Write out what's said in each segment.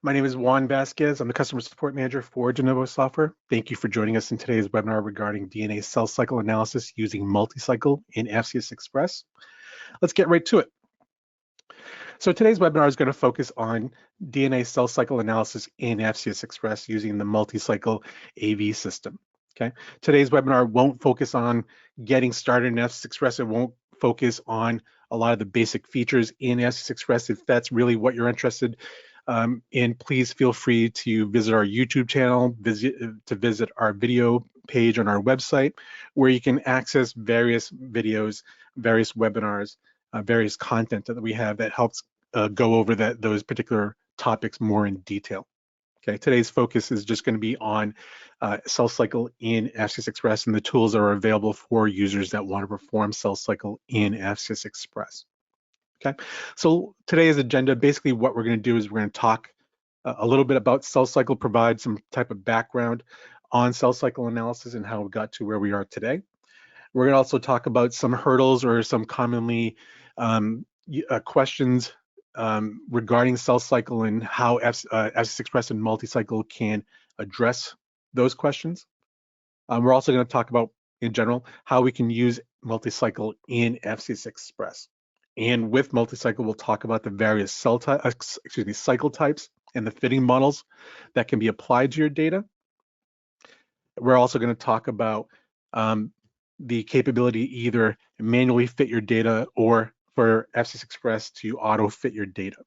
My name is Juan Vasquez. I'm the Customer Support Manager for de novo Software. Thank you for joining us in today's webinar regarding DNA cell cycle analysis using Multicycle in FCS Express. Let's get right to it. So today's webinar is going to focus on DNA cell cycle analysis in FCS Express using the Multicycle AV system. Okay. Today's webinar won't focus on getting started in FCS Express. It won't focus on a lot of the basic features in FCS Express. If that's really what you're interested in, please feel free to visit our YouTube channel, visit our video page on our website, where you can access various videos, various webinars, various content that we have that helps go over those particular topics more in detail. Okay, today's focus is just going to be on cell cycle in FCS Express and the tools that are available for users that want to perform cell cycle in FCS Express. Okay, so today's agenda, basically what we're going to do is we're going to talk a little bit about cell cycle, provide some type of background on cell cycle analysis and how we got to where we are today. We're going to also talk about some hurdles or some commonly questions regarding cell cycle and how FCS Express and Multicycle can address those questions. We're also going to talk about, in general, how we can use Multicycle in FCS Express. And with Multicycle, we'll talk about the various cycle types and the fitting models that can be applied to your data. We're also going to talk about the capability to either manually fit your data or for FCS Express to auto fit your data,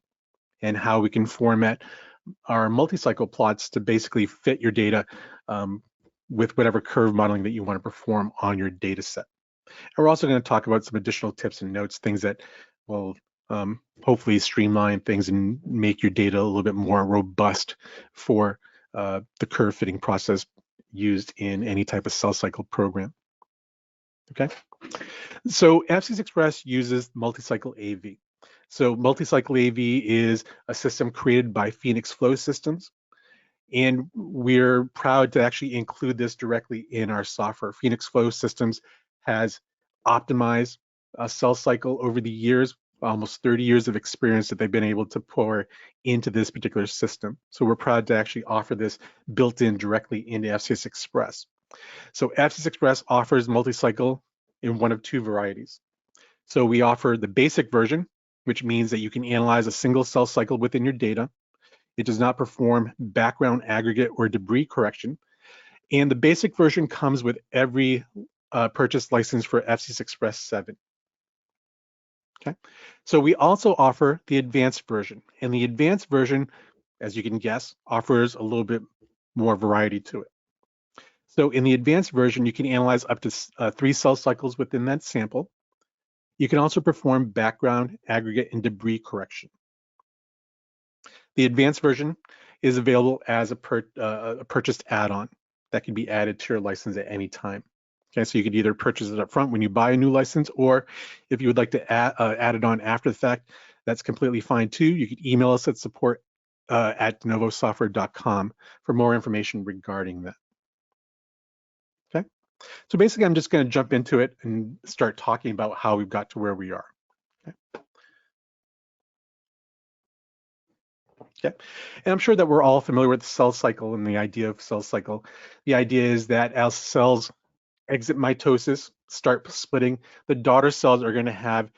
and how we can format our multi-cycle plots to basically fit your data with whatever curve modeling that you want to perform on your data set. And we're also going to talk about some additional tips and notes, things that will hopefully streamline things and make your data a little bit more robust for the curve fitting process used in any type of cell cycle program. Okay, so FCS Express uses Multicycle AV. So Multicycle AV is a system created by Phoenix Flow Systems, and we're proud to actually include this directly in our software. Phoenix Flow Systems has optimized a cell cycle over the years, almost 30 years of experience that they've been able to pour into this particular system. So we're proud to actually offer this built in directly into FCS Express. So FCS Express offers Multicycle in one of two varieties. So we offer the basic version, which means that you can analyze a single cell cycle within your data. It does not perform background aggregate or debris correction. And the basic version comes with every purchase license for FCS Express 7. Okay, so we also offer the advanced version, and the advanced version, as you can guess, offers a little bit more variety to it. So in the advanced version, you can analyze up to 3 cell cycles within that sample. You can also perform background, aggregate, and debris correction. The advanced version is available as a purchased add-on that can be added to your license at any time. Okay, so you could either purchase it up front when you buy a new license, or if you would like to add it on after the fact, that's completely fine too. You can email us at support@denovosoftware.com for more information regarding that. Okay, so basically I'm just going to jump into it and start talking about how we've got to where we are. Okay, and I'm sure that we're all familiar with the cell cycle and the idea of cell cycle. The idea is that as cells exit mitosis, start splitting, the daughter cells are going to have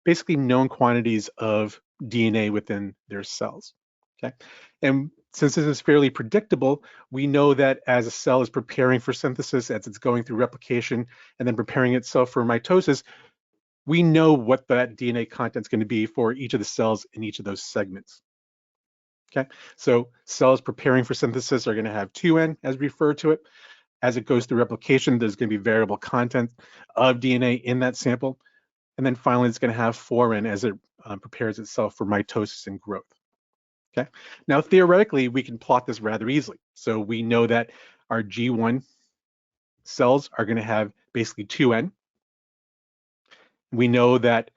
basically known quantities of DNA within their cells. Okay, and since this is fairly predictable, we know that as a cell is preparing for synthesis, as it's going through replication and then preparing itself for mitosis, we know what that DNA content is going to be for each of the cells in each of those segments. Okay, so cells preparing for synthesis are going to have 2N, as we refer to it. As it goes through replication, there's going to be variable content of DNA in that sample. And then finally, it's going to have 4N as it prepares itself for mitosis and growth. Okay, now theoretically, we can plot this rather easily. So we know that our G1 cells are going to have basically 2N. We know that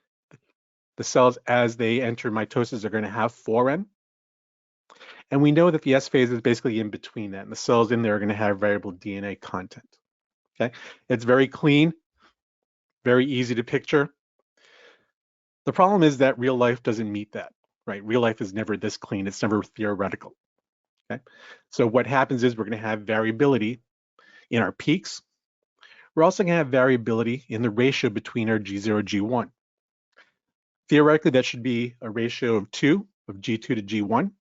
the cells, as they enter mitosis, are going to have 4N. And we know that the S phase is basically in between that, and the cells in there are going to have variable DNA content. Okay, it's very clean, very easy to picture. The problem is that real life doesn't meet that. right? Real life is never this clean. It's never theoretical, okay? So what happens is we're going to have variability in our peaks. We're also going to have variability in the ratio between our G0, G1. Theoretically, that should be a ratio of 2, of G2 to G1.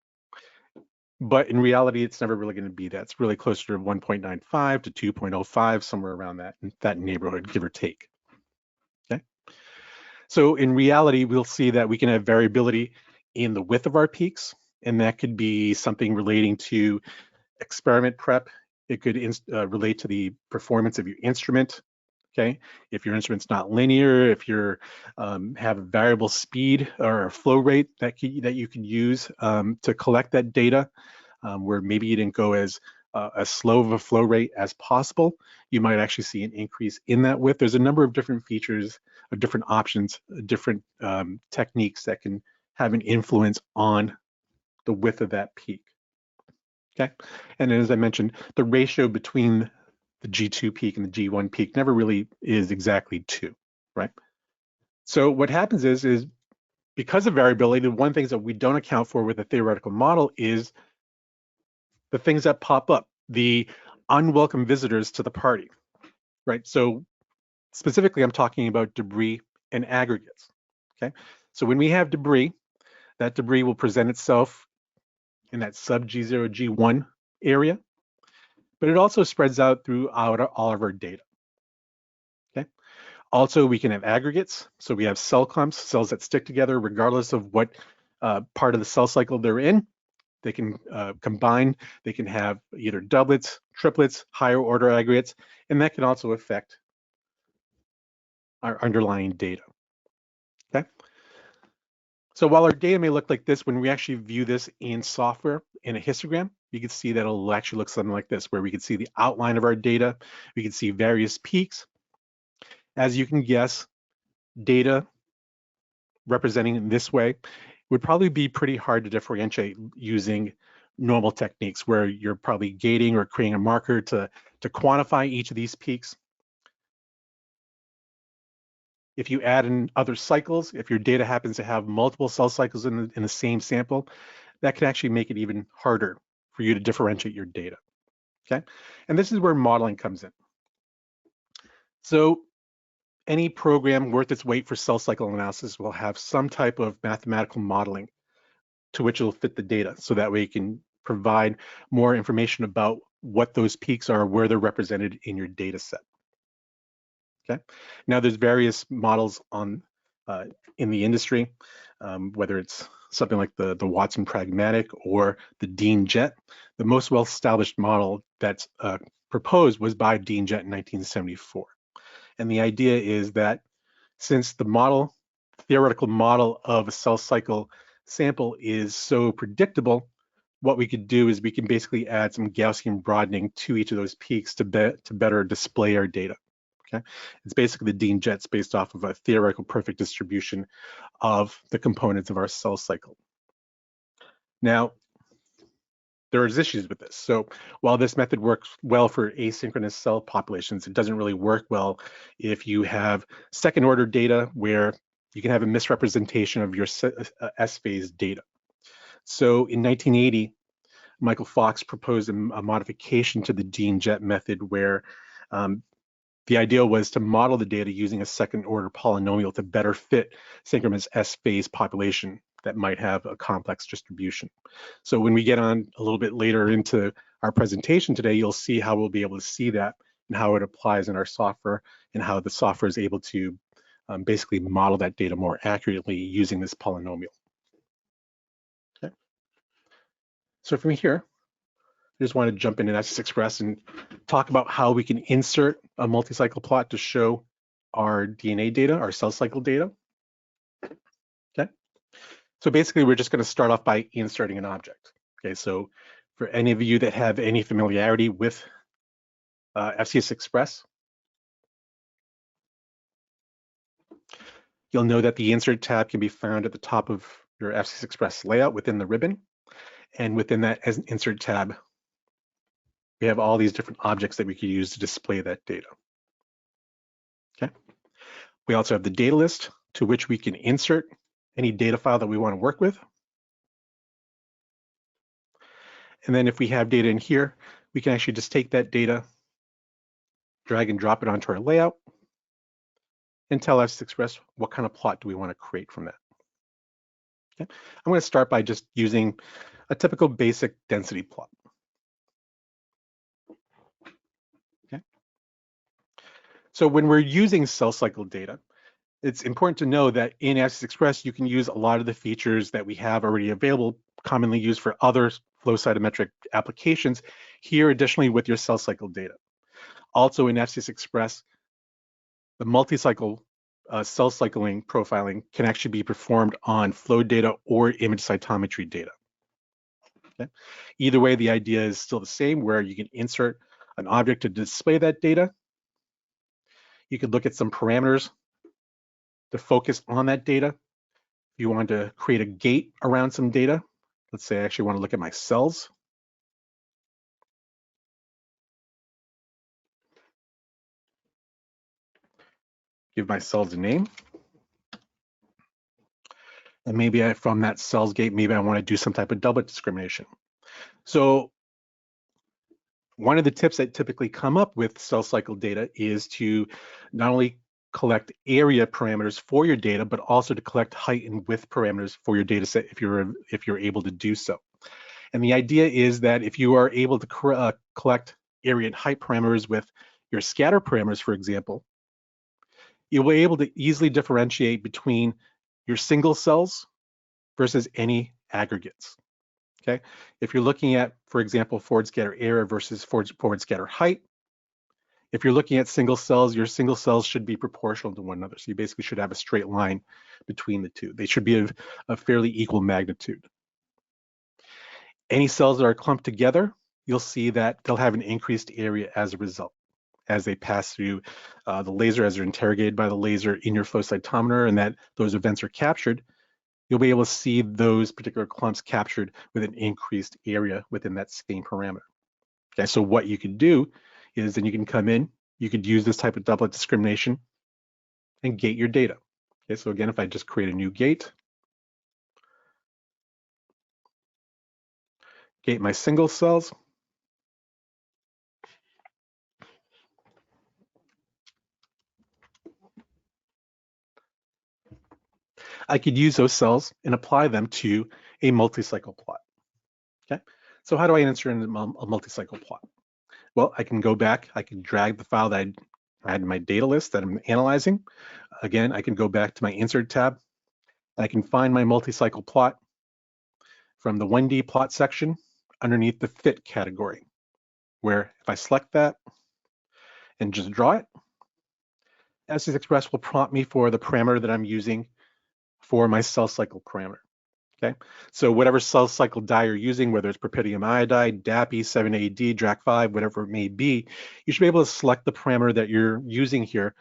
But in reality, it's never really going to be that. It's really closer to 1.95 to 2.05, somewhere around that neighborhood, give or take. Okay. So in reality, we'll see that we can have variability in the width of our peaks, and that could be something relating to experiment prep. It could relate to the performance of your instrument. Okay, if your instrument's not linear, if you're have a variable speed or a flow rate that you can use to collect that data, where maybe you didn't go as slow of a flow rate as possible, you might actually see an increase in that width. There's a number of different features, different options, different techniques that can have an influence on the width of that peak. Okay, and as I mentioned, the ratio between the G2 peak and the G1 peak never really is exactly 2, right? So what happens is because of variability, the one things that we don't account for with a theoretical model is the things that pop up, the unwelcome visitors to the party, right? So specifically, I'm talking about debris and aggregates, okay? So when we have debris, that debris will present itself in that sub G0, G1 area, but it also spreads out throughout all of our data, okay? Also, we can have aggregates. So we have cell clumps, cells that stick together regardless of what part of the cell cycle they're in. They can combine, they can have either doublets, triplets, higher order aggregates, and that can also affect our underlying data, okay? So while our data may look like this, when we actually view this in software in a histogram, you can see that it'll actually look something like this, where we can see the outline of our data, we can see various peaks. As you can guess, data representing in this way would probably be pretty hard to differentiate using normal techniques where you're probably gating or creating a marker to quantify each of these peaks. If you add in other cycles, if your data happens to have multiple cell cycles in the same sample, that can actually make it even harder for you to differentiate your data, okay? And this is where modeling comes in. So any program worth its weight for cell cycle analysis will have some type of mathematical modeling to which it'll fit the data, so that way you can provide more information about what those peaks are, where they're represented in your data set. Okay. Now there's various models on in the industry, whether it's something like the Watson Pragmatic or the Dean Jet. The most well-established model that's proposed was by Dean Jet in 1974. And the idea is that since the theoretical model of a cell cycle sample is so predictable, what we could do is we can basically add some Gaussian broadening to each of those peaks to better display our data. Okay, it's basically the Dean Jets based off of a theoretical perfect distribution of the components of our cell cycle. Now, there's issues with this. So while this method works well for asynchronous cell populations, it doesn't really work well if you have second order data where you can have a misrepresentation of your S phase data. So in 1980, Michael Fox proposed a modification to the Dean Jet method where the idea was to model the data using a second order polynomial to better fit synchronous S phase population that might have a complex distribution. So when we get on a little bit later into our presentation today, you'll see how we'll be able to see that and how it applies in our software and how the software is able to basically model that data more accurately using this polynomial. Okay. So from here, I just want to jump into FCS Express and talk about how we can insert a multi-cycle plot to show our DNA data, our cell cycle data. Okay. So basically, we're just going to start off by inserting an object. Okay. So for any of you that have any familiarity with FCS Express, you'll know that the Insert tab can be found at the top of your FCS Express layout within the ribbon. And within that as an Insert tab, we have all these different objects that we could use to display that data. Okay. We also have the data list to which we can insert any data file that we want to work with. And then if we have data in here, we can actually just take that data, drag and drop it onto our layout, and tell FCS Express what kind of plot do we want to create from that. Okay. I'm going to start by just using a typical basic density plot. Okay. So when we're using cell cycle data, it's important to know that in FCS Express, you can use a lot of the features that we have already available, commonly used for other flow cytometric applications, here additionally with your cell cycle data. Also in FCS Express, the multi-cycle cell cycling profiling can actually be performed on flow data or image cytometry data. Okay? Either way, the idea is still the same, where you can insert an object to display that data. You could look at some parameters to focus on that data. If you want to create a gate around some data, let's say I actually want to look at my cells. Give my cells a name. And maybe from that cells gate, maybe I want to do some type of doublet discrimination. So one of the tips that typically come up with cell cycle data is to not only collect area parameters for your data, but also to collect height and width parameters for your data set if you're able to do so. And the idea is that if you are able to collect area and height parameters with your scatter parameters, for example, you'll be able to easily differentiate between your single cells versus any aggregates. Okay, if you're looking at, for example, forward scatter area versus forward scatter height, if you're looking at single cells, your single cells should be proportional to one another. So you basically should have a straight line between the two. They should be of a fairly equal magnitude. Any cells that are clumped together, you'll see that they'll have an increased area as a result, as they pass through the laser, as they're interrogated by the laser in your flow cytometer, and that those events are captured. You'll be able to see those particular clumps captured with an increased area within that same parameter. Okay, so what you can do is then you can come in, you could use this type of doublet discrimination and gate your data. Okay, so again, if I just create a new gate, gate my single cells, I could use those cells and apply them to a multi-cycle plot. Okay, so how do I insert in a multi-cycle plot? Well, I can go back, I can drag the file that I had in my data list that I'm analyzing. Again, I can go back to my insert tab, and I can find my multi-cycle plot from the 1D plot section underneath the fit category, where if I select that and just draw it, FCS Express will prompt me for the parameter that I'm using for my cell cycle parameter. Okay, so whatever cell cycle dye you're using, whether it's propydium iodide, DAPI, 7AD, DRAC5, whatever it may be, you should be able to select the parameter that you're using here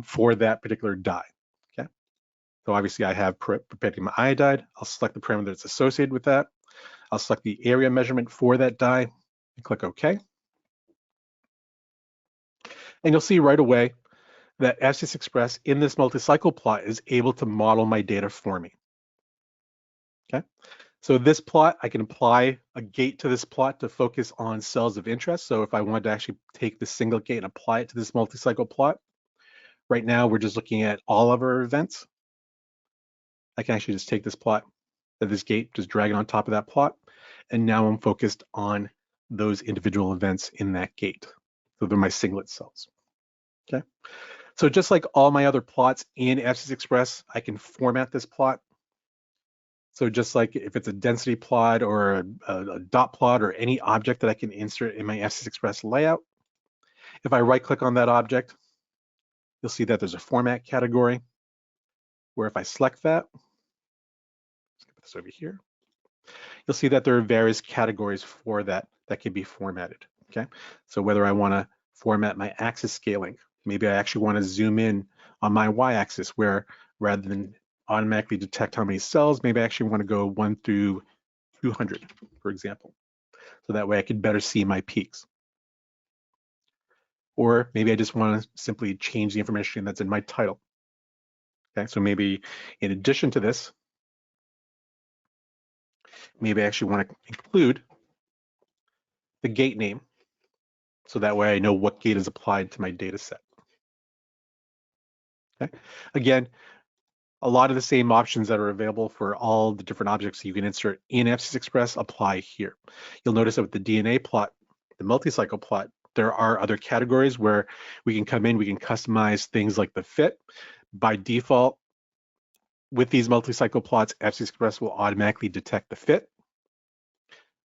for that particular dye. Okay, so obviously I have propydium iodide. I'll select the parameter that's associated with that. I'll select the area measurement for that dye and click OK. And you'll see right away that FCS Express in this multi-cycle plot is able to model my data for me. Okay, so this plot, I can apply a gate to this plot to focus on cells of interest. So if I wanted to actually take the single gate and apply it to this multi-cycle plot, right now we're just looking at all of our events. I can actually just take this plot, this gate, just drag it on top of that plot, and now I'm focused on those individual events in that gate. So they're my singlet cells. Okay, so just like all my other plots in FCS Express, I can format this plot. So just like if it's a density plot or a dot plot or any object that I can insert in my FCS Express layout, if I right click on that object, you'll see that there's a format category where if I select that, let's get this over here, you'll see that there are various categories for that can be formatted. Okay, so whether I want to format my axis scaling, maybe I actually want to zoom in on my y-axis where rather than automatically detect how many cells, maybe I actually want to go 1 through 200, for example. So that way I can better see my peaks. Or maybe I just want to simply change the information that's in my title. Okay, so maybe in addition to this, maybe I actually want to include the gate name, so that way I know what gate is applied to my data set. Okay. Again, a lot of the same options that are available for all the different objects you can insert in FCS Express apply here. You'll notice that with the DNA plot, the multi-cycle plot, there are other categories where we can come in, we can customize things like the fit. By default, with these multi-cycle plots, FCS Express will automatically detect the fit,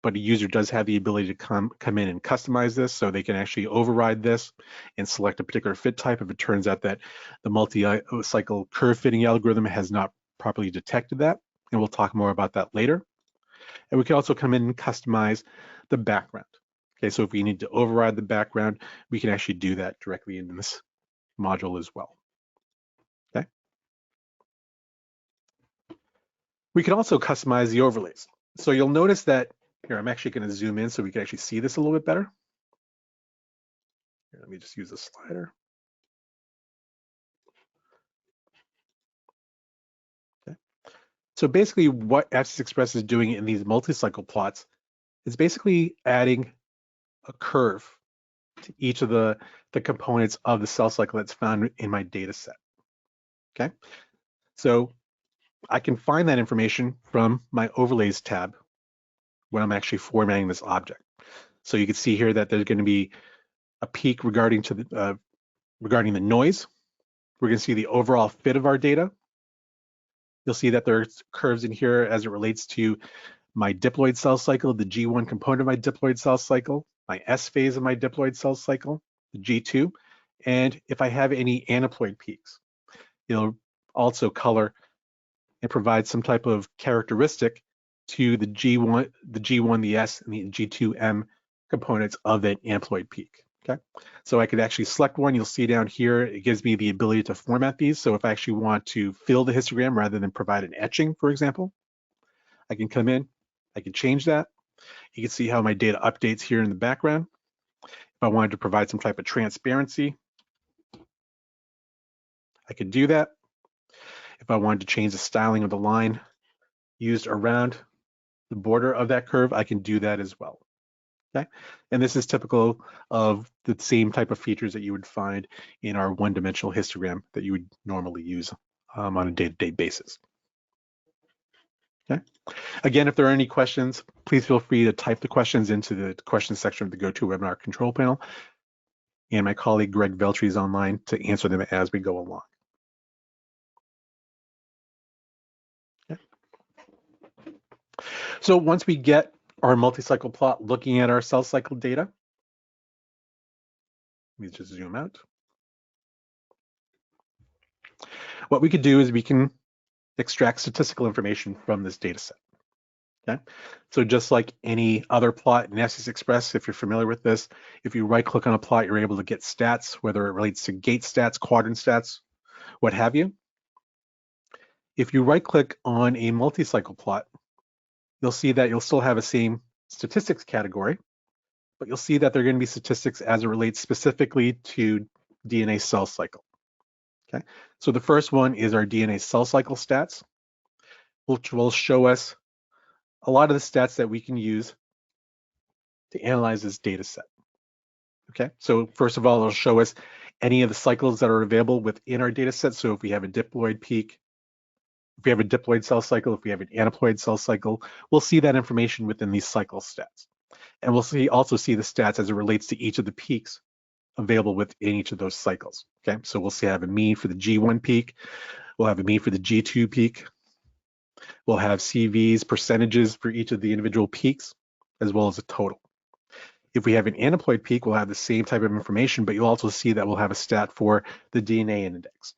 but a user does have the ability to come in and customize this, so they can actually override this and select a particular fit type if it turns out that the multi-cycle curve fitting algorithm has not properly detected that, and we'll talk more about that later. And we can also come in and customize the background. Okay, so if we need to override the background, we can actually do that directly in this module as well. Okay. We can also customize the overlays. So you'll notice that here, I'm actually going to zoom in so we can actually see this a little bit better. Here, let me just use a slider. Okay. So basically what FCS Express is doing in these multi-cycle plots is basically adding a curve to each of the components of the cell cycle that's found in my data set. Okay. So I can find that information from my overlays tab when I'm actually formatting this object. So you can see here that there's going to be a peak regarding the noise. We're going to see the overall fit of our data. You'll see that there's curves in here as it relates to my diploid cell cycle, the G1 component of my diploid cell cycle, my S phase of my diploid cell cycle, the G2, and if I have any aneuploid peaks. It'll also color and provide some type of characteristic to the G1, the S, and the G2M components of that aneuploid peak. Okay, so I could actually select one. You'll see down here, it gives me the ability to format these. So if I actually want to fill the histogram rather than provide an etching, for example, I can come in, I can change that. You can see how my data updates here in the background. If I wanted to provide some type of transparency, I could do that. If I wanted to change the styling of the line used around the border of that curve, I can do that as well. Okay, and this is typical of the same type of features that you would find in our one-dimensional histogram that you would normally use on a day-to-day basis. Okay. Again, if there are any questions, please feel free to type the questions into the questions section of the GoToWebinar control panel, and my colleague Greg Veltri is online to answer them as we go along. Okay. So once we get our multi-cycle plot looking at our cell cycle data, let me just zoom out. What we could do is we can extract statistical information from this data set. Okay, so just like any other plot in FCS Express, if you're familiar with this, if you right click on a plot, you're able to get stats, whether it relates to gate stats, quadrant stats, what have you. If you right click on a multi-cycle plot, you'll see that you'll still have a same statistics category, but you'll see that they're going to be statistics as it relates specifically to DNA cell cycle. Okay, so the first one is our DNA cell cycle stats, which will show us a lot of the stats that we can use to analyze this data set. Okay, so first of all, it'll show us any of the cycles that are available within our data set. So if we have a diploid peak, if we have a diploid cell cycle, if we have an aneuploid cell cycle, we'll see that information within these cycle stats. And we'll also see the stats as it relates to each of the peaks available within each of those cycles. Okay, so we'll have a mean for the G1 peak, we'll have a mean for the G2 peak, we'll have CVs, percentages for each of the individual peaks, as well as a total. If we have an aneuploid peak, we'll have the same type of information, but you'll also see that we'll have a stat for the DNA index.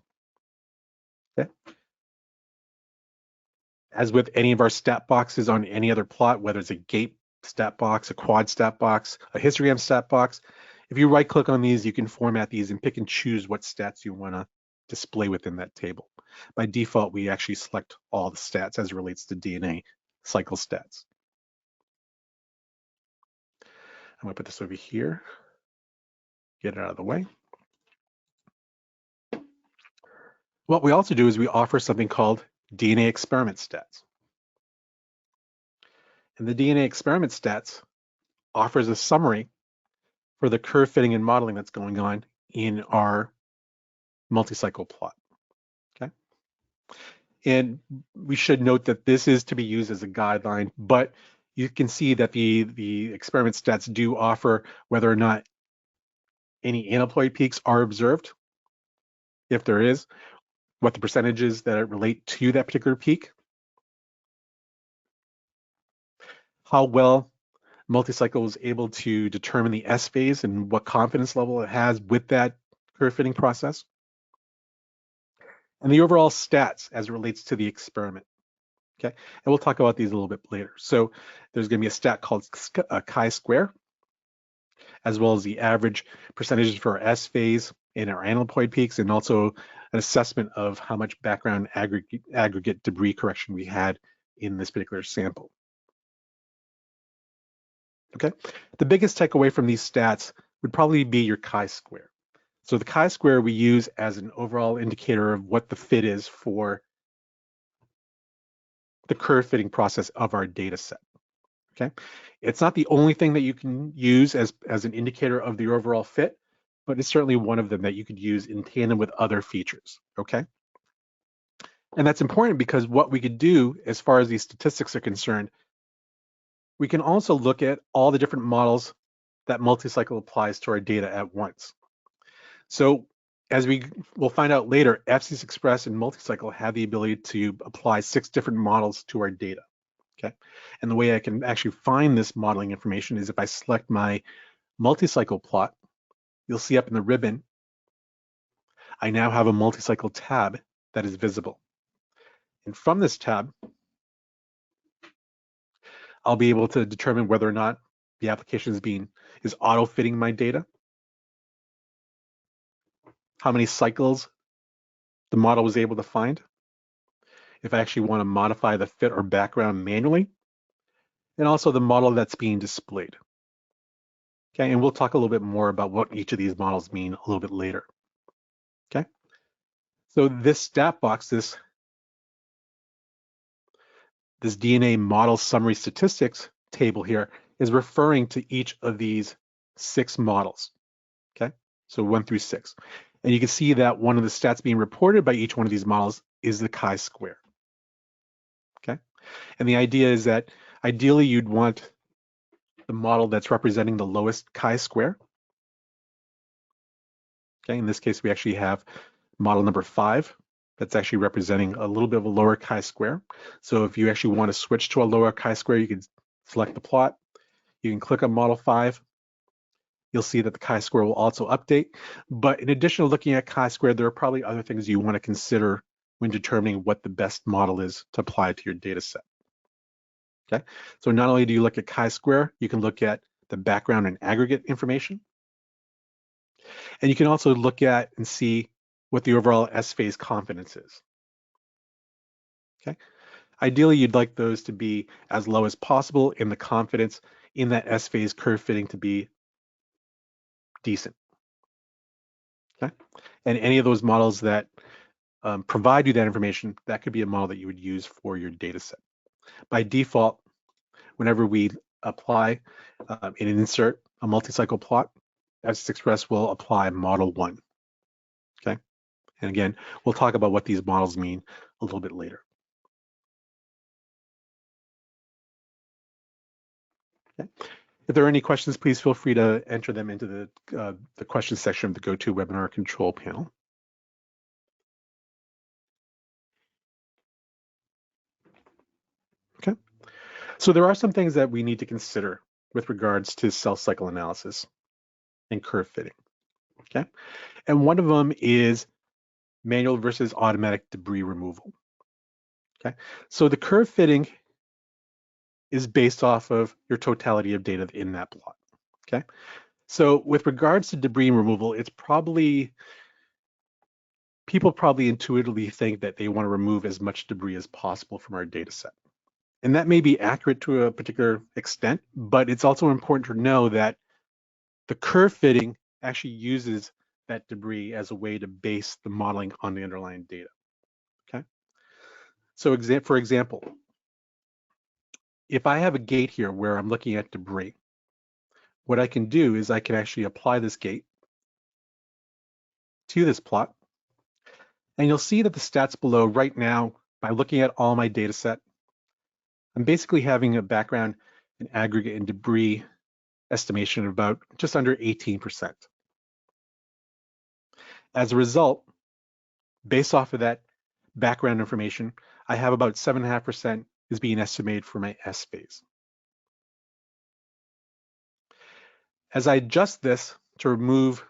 Okay. As with any of our stat boxes on any other plot, whether it's a gate stat box, a quad stat box, a histogram stat box, if you right click on these, you can format these and pick and choose what stats you want to display within that table. By default, we actually select all the stats as it relates to DNA cycle stats. I'm going to put this over here, get it out of the way. What we also do is we offer something called DNA experiment stats. And the DNA experiment stats offers a summary for the curve fitting and modeling that's going on in our multi-cycle plot. Okay. And we should note that this is to be used as a guideline, but you can see that the experiment stats do offer whether or not any aneuploid peaks are observed. If there is, what the percentages that relate to that particular peak, how well Multicycle is able to determine the S phase and what confidence level it has with that curve fitting process, and the overall stats as it relates to the experiment. Okay, and we'll talk about these a little bit later. So there's going to be a stat called chi-square, as well as the average percentages for our S phase and our aneuploid peaks, and also an assessment of how much background aggregate debris correction we had in this particular sample. Okay, the biggest takeaway from these stats would probably be your chi-square. So the chi-square we use as an overall indicator of what the fit is for the curve fitting process of our data set. Okay, it's not the only thing that you can use as an indicator of the overall fit, but it's certainly one of them that you could use in tandem with other features. Okay, and that's important because what we could do as far as these statistics are concerned, we can also look at all the different models that Multicycle applies to our data at once. So as we'll find out later, FCS Express and Multicycle have the ability to apply 6 different models to our data. Okay, and the way I can actually find this modeling information is if I select my Multicycle plot, you'll see up in the ribbon, I now have a Multicycle tab that is visible. And from this tab, I'll be able to determine whether or not the application is auto-fitting my data, how many cycles the model was able to find, if I actually want to modify the fit or background manually, and also the model that's being displayed. Okay, and we'll talk a little bit more about what each of these models mean a little bit later. Okay, so this stat box, this DNA model summary statistics table here is referring to each of these 6 models. Okay, so 1 through 6. And you can see that one of the stats being reported by each one of these models is the chi-square. Okay, and the idea is that ideally you'd want the model that's representing the lowest chi-square. Okay, in this case we actually have model number 5 that's actually representing a little bit of a lower chi-square. So if you actually want to switch to a lower chi-square, you can select the plot. You can click on model 5. You'll see that the chi-square will also update. But in addition to looking at chi-square, there are probably other things you want to consider when determining what the best model is to apply to your data set. Okay, so not only do you look at chi-square, you can look at the background and aggregate information. And you can also look at and see what the overall S phase confidence is. Okay, ideally you'd like those to be as low as possible and the confidence in that S phase curve fitting to be decent. Okay, and any of those models that provide you that information, that could be a model that you would use for your data set. By default, whenever we apply and insert a multi-cycle plot, FCS Express will apply model 1. Okay, and again, we'll talk about what these models mean a little bit later. Okay. If there are any questions, please feel free to enter them into the questions section of the GoToWebinar control panel. Okay, so there are some things that we need to consider with regards to cell cycle analysis and curve fitting. Okay, and one of them is manual versus automatic debris removal. Okay, so the curve fitting is based off of your totality of data in that plot. Okay, so with regards to debris removal, it's people probably intuitively think that they want to remove as much debris as possible from our data set. And that may be accurate to a particular extent, but it's also important to know that the curve fitting actually uses that debris as a way to base the modeling on the underlying data. Okay, so for example, if I have a gate here where I'm looking at debris, what I can do is I can actually apply this gate to this plot. And you'll see that the stats below right now, by looking at all my data set, I'm basically having a background and aggregate and debris estimation of about just under 18%. As a result, based off of that background information, I have about 7.5% is being estimated for my S phase. As I adjust this to remove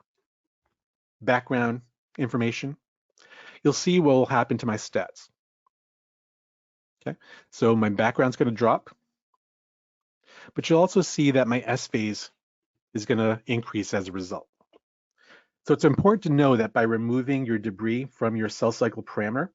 background information, you'll see what will happen to my stats. Okay, so my background's going to drop, but you'll also see that my S phase is going to increase as a result. So it's important to know that by removing your debris from your cell cycle parameter,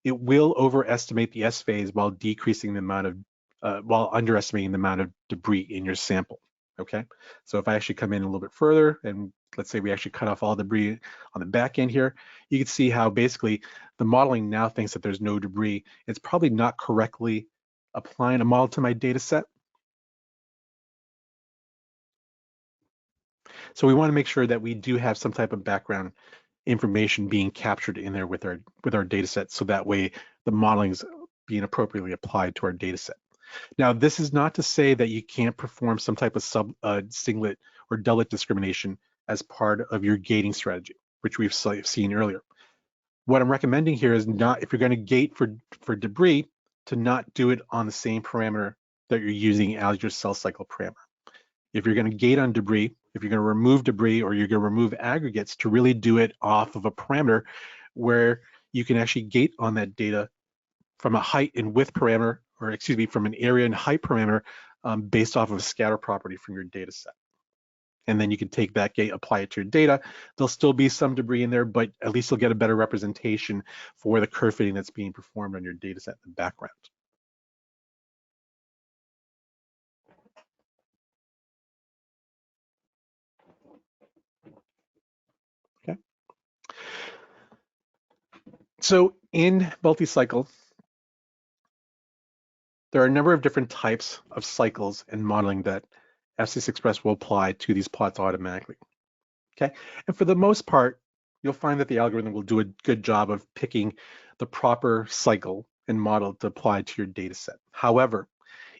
it will overestimate the S phase while decreasing the amount of, while underestimating the amount of debris in your sample. Okay, so if I actually come in a little bit further, and let's say we actually cut off all debris on the back end here, you can see how basically the modeling now thinks that there's no debris. It's probably not correctly applying a model to my data set. So we want to make sure that we do have some type of background information being captured in there with our data set, so that way the modeling is being appropriately applied to our data set. Now, this is not to say that you can't perform some type of singlet or doublet discrimination as part of your gating strategy, which we've seen earlier. What I'm recommending here is not, if you're going to gate for debris, to not do it on the same parameter that you're using as your cell cycle parameter. If you're going to gate on debris, if you're going to remove debris or you're going to remove aggregates, to really do it off of a parameter where you can actually gate on that data from a height and width parameter, or excuse me, from an area and height parameter based off of a scatter property from your data set. And then you can take that gate, apply it to your data. There'll still be some debris in there, but at least you'll get a better representation for the curve fitting that's being performed on your data set in the background. Okay. So in multi-cycle, there are a number of different types of cycles and modeling that FCS Express will apply to these plots automatically. Okay, and for the most part, you'll find that the algorithm will do a good job of picking the proper cycle and model to apply to your data set. However,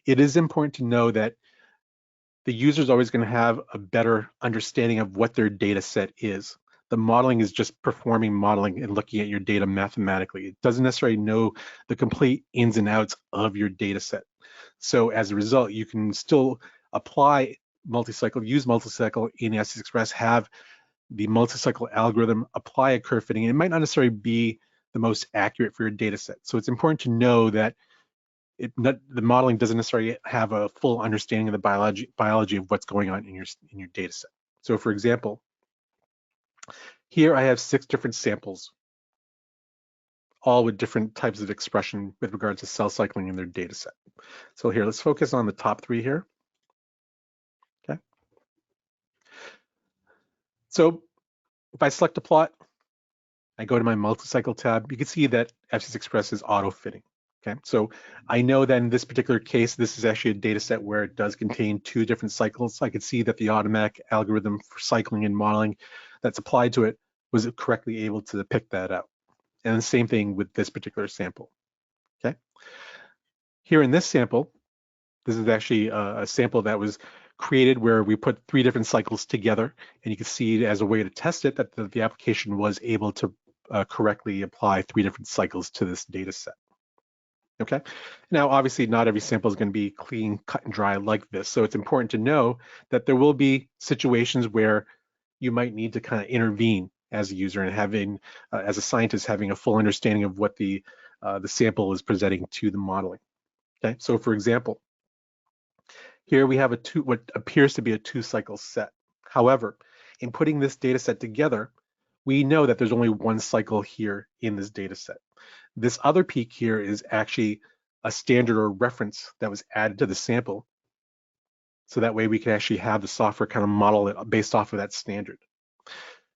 it is important to know that the user is always going to have a better understanding of what their data set is. The modeling is just performing modeling and looking at your data mathematically. It doesn't necessarily know the complete ins and outs of your data set. So as a result, you can still apply multi-cycle, use multi-cycle in FCS Express, have the multi-cycle algorithm apply a curve fitting. It might not necessarily be the most accurate for your data set. So it's important to know that the modeling doesn't necessarily have a full understanding of the biology of what's going on in your data set. So for example, here I have 6 different samples, all with different types of expression with regards to cell cycling in their data set. So here, let's focus on the top 3 here. Okay. So if I select a plot, I go to my multi-cycle tab, you can see that FCS Express is auto-fitting. Okay, so I know that in this particular case, this is actually a data set where it does contain 2 different cycles. I could see that the automatic algorithm for cycling and modeling that's applied to it was correctly able to pick that out. And the same thing with this particular sample. Okay, here in this sample, this is actually a sample that was created where we put 3 different cycles together, and you can see as a way to test it that the application was able to correctly apply 3 different cycles to this data set. Okay, now obviously not every sample is going to be clean, cut and dry like this, so it's important to know that there will be situations where you might need to kind of intervene as a user and having, as a scientist, having a full understanding of what the sample is presenting to the modeling. Okay, so for example, here we have what appears to be a 2-cycle set. However, in putting this data set together, we know that there's only 1 cycle here in this data set. This other peak here is actually a standard or reference that was added to the sample. So that way we can actually have the software kind of model it based off of that standard.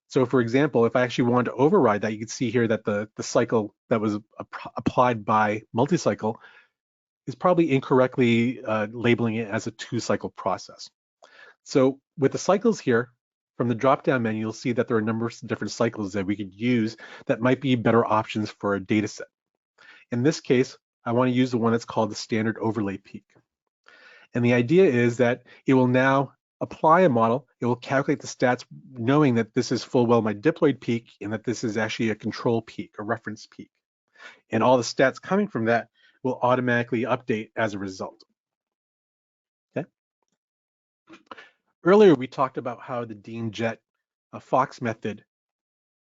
So for example, if I actually wanted to override that, you can see here that the cycle that was applied by multi-cycle is probably incorrectly labeling it as a 2-cycle process. So with the cycles here, from the drop-down menu, you'll see that there are a number of different cycles that we could use that might be better options for a data set. In this case, I want to use the one that's called the standard overlay peak. And the idea is that it will now apply a model. It will calculate the stats knowing that this is full well my diploid peak and that this is actually a control peak, a reference peak. And all the stats coming from that will automatically update as a result. Okay. Earlier, we talked about how the DeanJet Fox method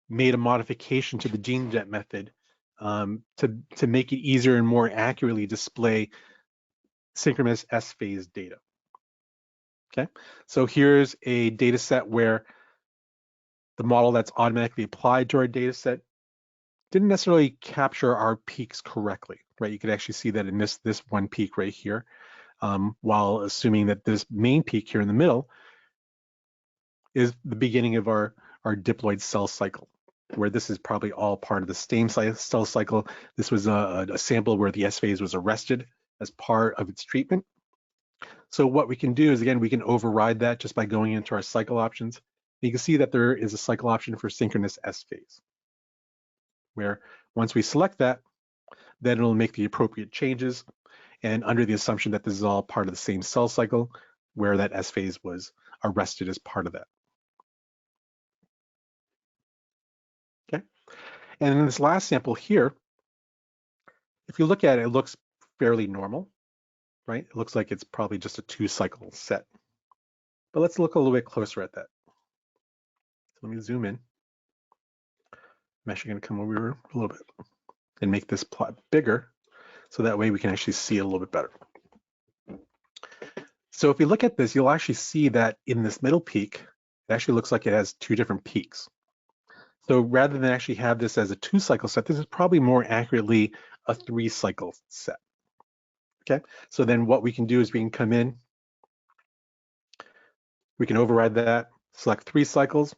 made a modification to the DeanJet method to make it easier and more accurately display synchronous S phase data. Okay, so here's a data set where the model that's automatically applied to our data set didn't necessarily capture our peaks correctly, right? You could actually see that it missed this one peak right here, while assuming that this main peak here in the middle is the beginning of our diploid cell cycle, where this is probably all part of the same cell cycle. This was a sample where the S phase was arrested as part of its treatment. So what we can do is, again, we can override that just by going into our cycle options. You can see that there is a cycle option for synchronous S phase, where once we select that, then it'll make the appropriate changes, and under the assumption that this is all part of the same cell cycle where that S phase was arrested as part of that. Okay, and in this last sample here, if you look at it, it looks fairly normal, right? It looks like it's probably just a 2-cycle set. But let's look a little bit closer at that. So let me zoom in. I'm actually going to come over here a little bit and make this plot bigger, so that way we can actually see it a little bit better. So if we look at this, you'll actually see that in this middle peak, it actually looks like it has 2 different peaks. So rather than actually have this as a 2-cycle set, this is probably more accurately a 3-cycle set. Okay, so then what we can do is we can come in, we can override that, select 3 cycles.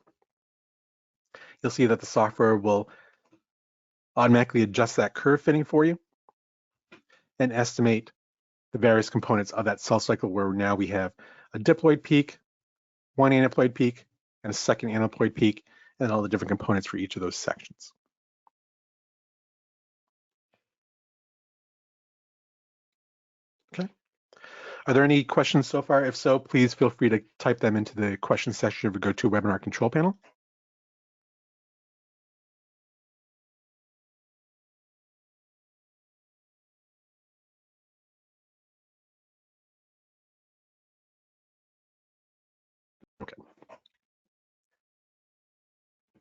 You'll see that the software will automatically adjust that curve fitting for you and estimate the various components of that cell cycle, where now we have a diploid peak, 1 aneuploid peak, and a 2nd aneuploid peak, and all the different components for each of those sections. Okay. Are there any questions so far? If so, please feel free to type them into the question section of the GoToWebinar control panel. Okay.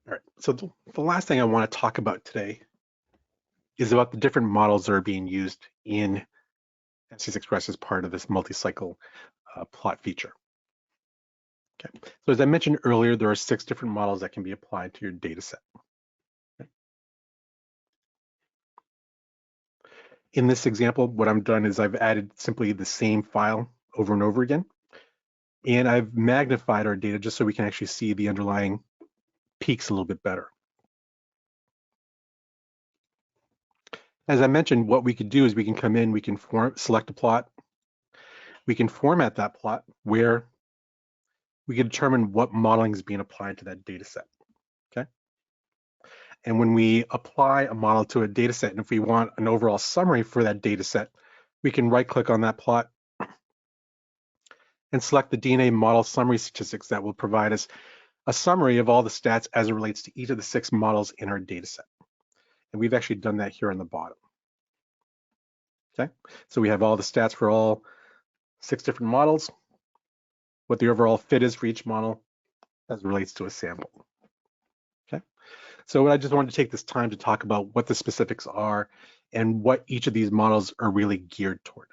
All right, so the last thing I want to talk about today is about the different models that are being used in FCS Express as part of this multi-cycle plot feature. Okay, so as I mentioned earlier, there are 6 different models that can be applied to your data set. Okay. In this example, what I've done is I've added simply the same file over and over again, and I've magnified our data just so we can actually see the underlying peaks a little bit better. As I mentioned, what we could do is we can come in, we can select a plot, we can format that plot where we can determine what modeling is being applied to that data set. Okay. And when we apply a model to a data set, and if we want an overall summary for that data set, we can right click on that plot and select the DNA model summary statistics that will provide us a summary of all the stats as it relates to each of the 6 models in our data set. And we've actually done that here on the bottom. Okay, so we have all the stats for all 6 different models, what the overall fit is for each model as it relates to a sample. Okay, so I just wanted to take this time to talk about what the specifics are and what each of these models are really geared toward.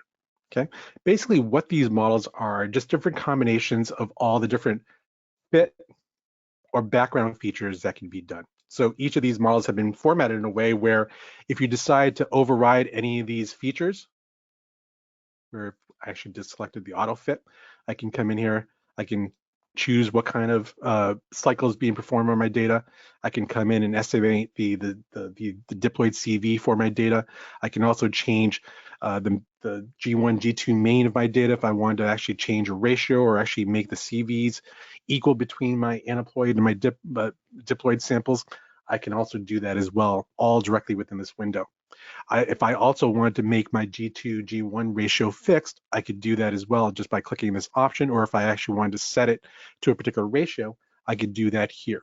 Okay, basically what these models are just different combinations of all the different fit or background features that can be done. So each of these models have been formatted in a way where if you decide to override any of these features, where I actually just selected the auto fit, I can come in here, I can choose what kind of cycle is being performed on my data. I can come in and estimate the diploid CV for my data. I can also change the G1, G2 main of my data if I wanted to actually change a ratio or actually make the CVs equal between my aneuploid and my diploid samples. I can also do that as well, all directly within this window. If I also wanted to make my G2, G1 ratio fixed, I could do that as well just by clicking this option, or if I actually wanted to set it to a particular ratio, I could do that here.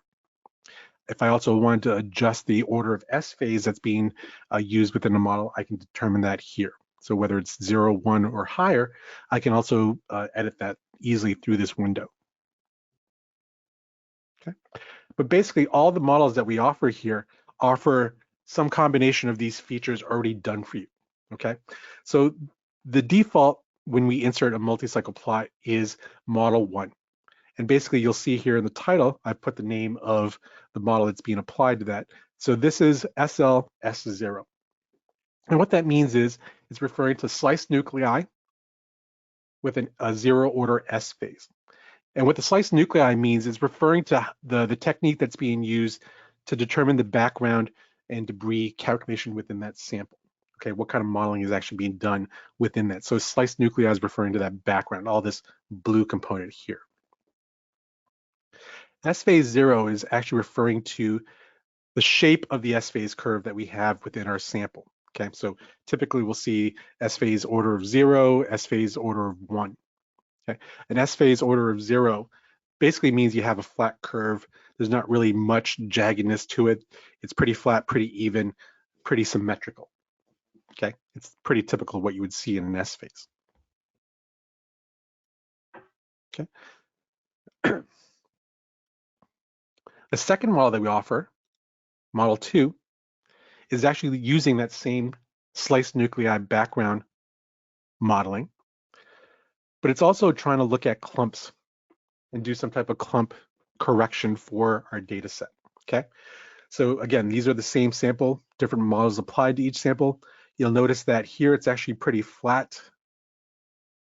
If I also wanted to adjust the order of S phase that's being used within the model, I can determine that here. So whether it's 0, 1, or higher, I can also edit that easily through this window. Okay. But basically, all the models that we offer here offer some combination of these features already done for you, okay? So the default when we insert a multi-cycle plot is model 1. And basically, you'll see here in the title, I put the name of the model that's being applied to that. So this is SLS0. And what that means is it's referring to sliced nuclei with a 0 order S phase. And what the sliced nuclei means is referring to the technique that's being used to determine the background and debris calculation within that sample. Okay, what kind of modeling is actually being done within that? So sliced nuclei is referring to that background, all this blue component here. S phase 0 is actually referring to the shape of the S phase curve that we have within our sample. Okay, so typically we'll see S phase order of 0, S phase order of 1. Okay, an S phase order of 0 basically means you have a flat curve. There's not really much jaggedness to it. It's pretty flat, pretty even, pretty symmetrical. Okay, it's pretty typical of what you would see in an S phase. Okay. The second model that we offer, model 2, is actually using that same sliced nuclei background modeling, but it's also trying to look at clumps and do some type of clump correction for our data set, okay? So again, these are the same sample, different models applied to each sample. You'll notice that here it's actually pretty flat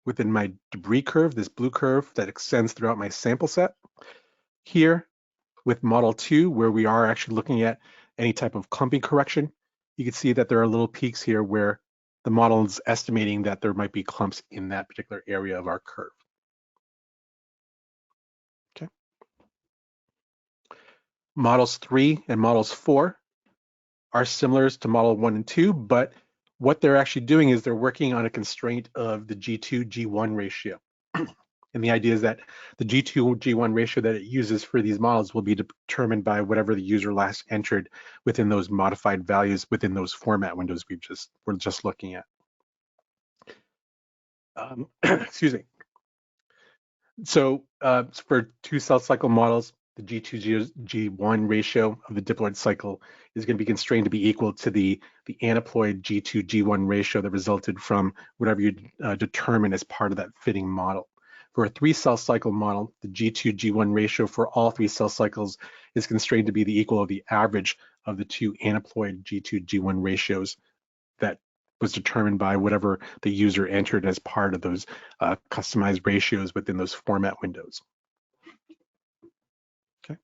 within my debris curve, this blue curve that extends throughout my sample set. Here with model 2, where we are actually looking at any type of clumping correction, you can see that there are little peaks here where the model is estimating that there might be clumps in that particular area of our curve. Okay. Models 3 and models 4 are similar to model 1 and 2, but what they're actually doing is they're working on a constraint of the G2, G1 ratio. And the idea is that the G2, G1 ratio that it uses for these models will be determined by whatever the user last entered within those modified values within those format windows we're just looking at. Excuse me. So for 2 cell cycle models, the G2, G1 ratio of the diploid cycle is going to be constrained to be equal to the aneuploid G2, G1 ratio that resulted from whatever you determine as part of that fitting model. For a 3 cell cycle model, the G2, G1 ratio for all 3 cell cycles is constrained to be the equal of the average of the 2 aneuploid G2, G1 ratios that was determined by whatever the user entered as part of those customized ratios within those format windows. Okay.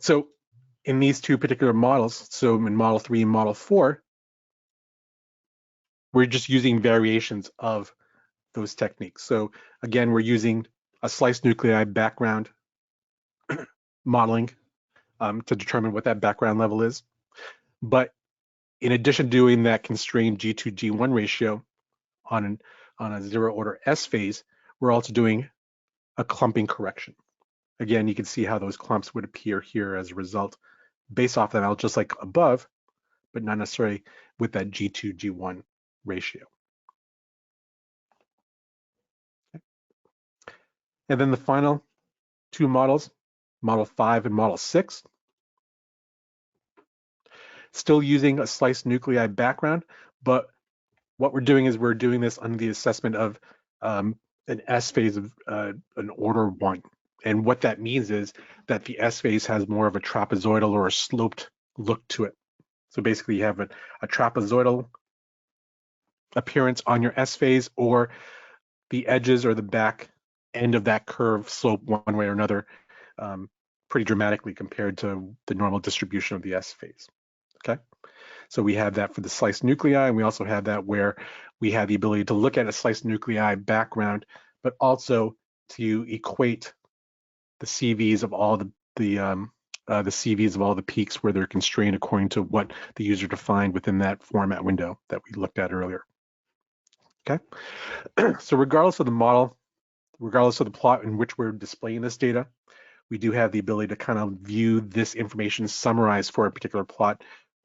So in these 2 particular models, so in model 3 and model 4, we're just using variations of those techniques. So again, we're using a sliced nuclei background modeling to determine what that background level is. But in addition to doing that constrained G2, G1 ratio on a 0 order S phase, we're also doing a clumping correction. Again, you can see how those clumps would appear here as a result based off that, just like above, but not necessarily with that G2, G1 ratio. Okay. And then the final 2 models, model 5 and model 6, still using a sliced nuclei background, but what we're doing is we're doing this under the assessment of an S phase of an order 1. And what that means is that the S phase has more of a trapezoidal or a sloped look to it. So basically you have a trapezoidal appearance on your S phase, or the edges or the back end of that curve slope one way or another pretty dramatically compared to the normal distribution of the S phase. Okay, so we have that for the sliced nuclei, and we also have that where we have the ability to look at a sliced nuclei background, but also to equate the CVs of all the CVs of all the peaks where they're constrained according to what the user defined within that format window that we looked at earlier. Okay, so regardless of the model, regardless of the plot in which we're displaying this data, we do have the ability to kind of view this information summarized for a particular plot,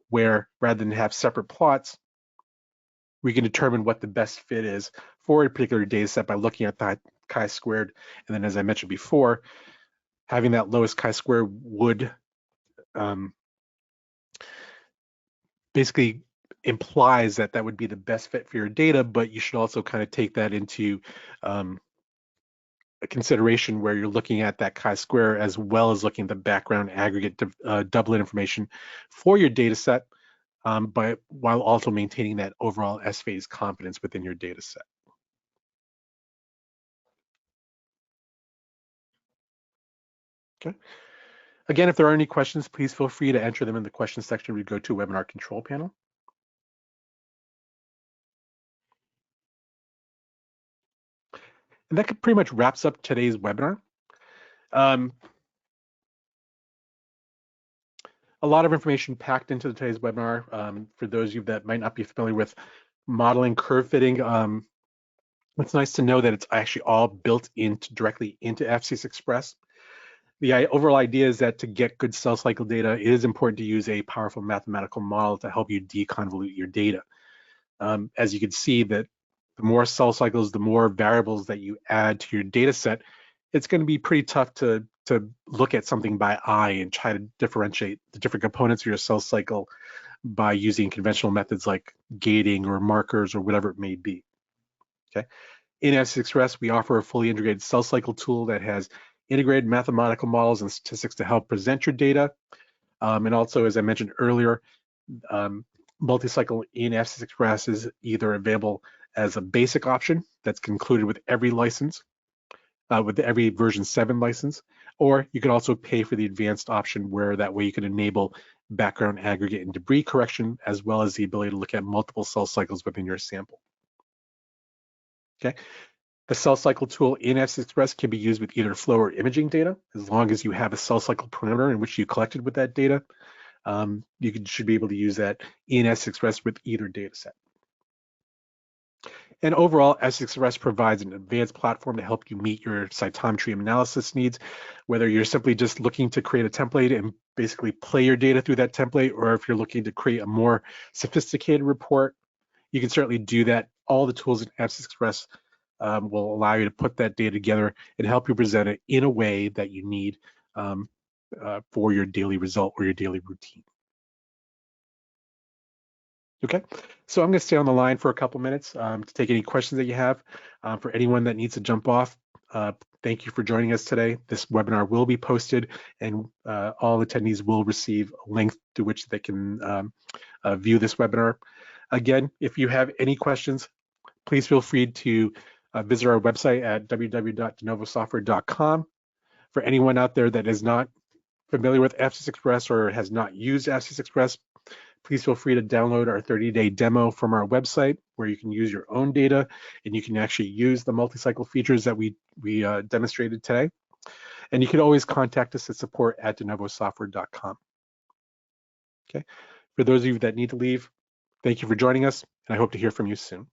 where rather than have separate plots, we can determine what the best fit is for a particular data set by looking at that chi-squared. And then, as I mentioned before, having that lowest chi-square would basically implies that that would be the best fit for your data, but you should also kind of take that into a consideration where you're looking at that chi-square as well as looking at the background aggregate doublet information for your data set, but while also maintaining that overall S-phase confidence within your data set. Okay. Again, if there are any questions, please feel free to enter them in the questions section. We go to webinar control panel. And that pretty much wraps up today's webinar. A lot of information packed into today's webinar. For those of you that might not be familiar with modeling curve fitting, it's nice to know that it's actually all built directly into FCS Express. The overall idea is that to get good cell cycle data, it is important to use a powerful mathematical model to help you deconvolute your data. As you can see, that the more cell cycles, the more variables that you add to your data set, it's going to be pretty tough to look at something by eye and try to differentiate the different components of your cell cycle by using conventional methods like gating or markers or whatever it may be. Okay. In FCS Express, we offer a fully integrated cell cycle tool that has integrated mathematical models and statistics to help present your data. And also, as I mentioned earlier, Multicycle in FCS Express is either available as a basic option that's included with every license, with every version 7 license, or you can also pay for the advanced option where that way you can enable background aggregate and debris correction, as well as the ability to look at multiple cell cycles within your sample. Okay. The cell cycle tool in FCS Express can be used with either flow or imaging data, as long as you have a cell cycle parameter in which you collected with that data. Should be able to use that in FCS Express with either data set. And overall, FCS Express provides an advanced platform to help you meet your cytometry analysis needs, whether you're simply just looking to create a template and basically play your data through that template, or if you're looking to create a more sophisticated report, you can certainly do that. All the tools in FCS Express will allow you to put that data together and help you present it in a way that you need for your daily result or your daily routine. Okay, so I'm going to stay on the line for a couple minutes to take any questions that you have. For anyone that needs to jump off, thank you for joining us today. This webinar will be posted, and all attendees will receive a link to which they can view this webinar. Again, if you have any questions, please feel free to visit our website at www.denovosoftware.com. For anyone out there that is not familiar with FCS Express or has not used FCS Express, please feel free to download our 30-day demo from our website, where you can use your own data and you can actually use the multi-cycle features that we demonstrated today. And you can always contact us at support@denovosoftware.com. Okay. For those of you that need to leave, thank you for joining us, and I hope to hear from you soon.